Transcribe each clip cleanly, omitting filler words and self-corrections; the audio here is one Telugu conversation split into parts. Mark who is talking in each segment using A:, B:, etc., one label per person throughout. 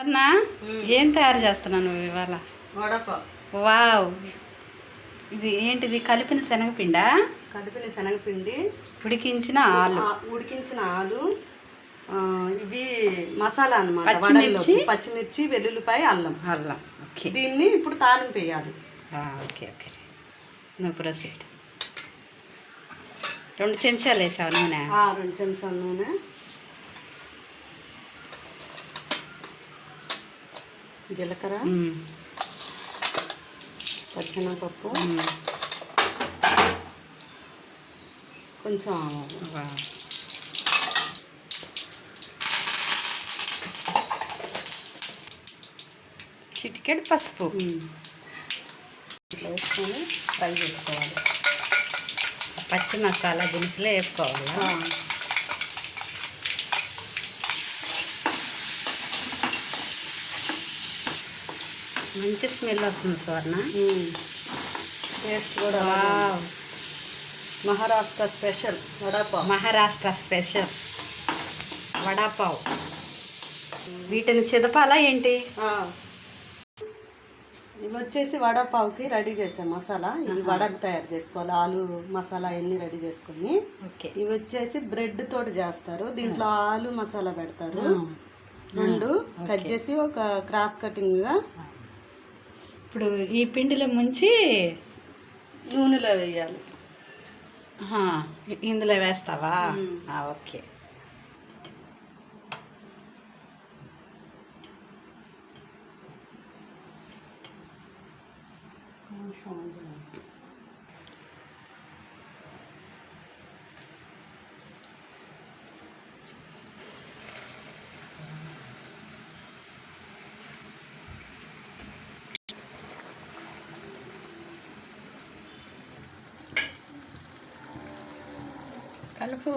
A: అన్నా ఏం తయారు చేస్తున్నావు నువ్వు ఇవాళ?
B: వడపావ్.
A: వావ్, ఇది ఏంటిది? కలిపిన శనగపిండా?
B: కలిపిన శనగపిండి,
A: ఉడికించిన
B: ఆలు, ఇవి మసాలా అన్నమాట.
A: పచ్చిమిర్చి,
B: పచ్చిమిర్చి, వెల్లుల్లిపాయ, అల్లం.
A: ఓకే.
B: దీన్ని ఇప్పుడు తాలింపు వేయాలి.
A: ఓకే ఓకే, నువ్వు ప్రొసీడ్. 2 చెంచాలు వేసావు నూనె?
B: 2 చెంచాల నూనె, జీలకర్ర, పచ్చెనగపప్పు, కొంచెం
A: చిటికెడు పసుపు
B: వేసుకొని ఫ్రై చేసుకోవాలి.
A: పచ్చి మసాలా దినుసులే వేసుకోవాలా? మంచి స్మెల్ వస్తుంది స్వర్ణ.
B: టేస్ట్ కూడా మహారాష్ట్ర స్పెషల్ వడాపావ్.
A: మహారాష్ట్ర స్పెషల్ వడాపావ్. వీటిని చిదపాలా ఏంటి?
B: ఇవి వచ్చేసి వడాపావుకి రెడీ చేసే మసాలా. ఇవి వడకు తయారు చేసుకోవాలి. ఆలు మసాలా అన్నీ రెడీ చేసుకొని.
A: ఓకే.
B: ఇవి వచ్చేసి బ్రెడ్ తోటి చేస్తారు. దీంట్లో ఆలు మసాలా పెడతారు. 2 కట్ చేసి ఒక క్రాస్ కటింగ్గా
A: ఇప్పుడు ఈ పిండిలో ముంచి
B: నూనెలో వేయాలి.
A: ఇందులో వేస్తావా? ఓకే. కలుపు.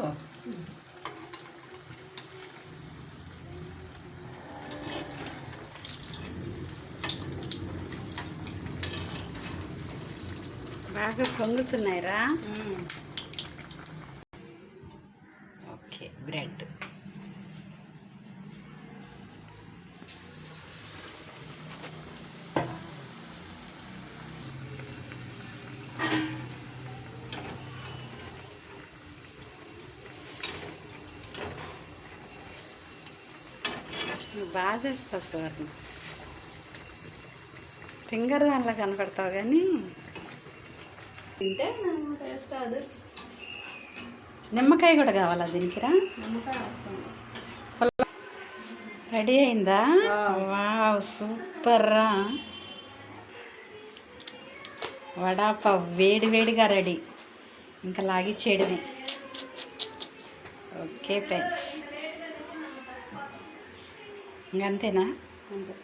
A: బాగా పొంగుతున్నాయిరా. Okay, bread. బాగా చేస్తావు స్వర్ణ. ఫింగర్ దానిలో కనపడతావు కానీ
B: తింటే టేస్ట్ అదర్స్.
A: నిమ్మకాయ కూడా కావాలా దీనికిరా? రెడీ అయిందా? వావ్, సూపర్ రా. వడాపావ్ వేడి వేడిగా రెడీ. ఇంకా లాగిచ్చేయడమే. Okay friends, ఇంకంతేనా?
B: అంతే.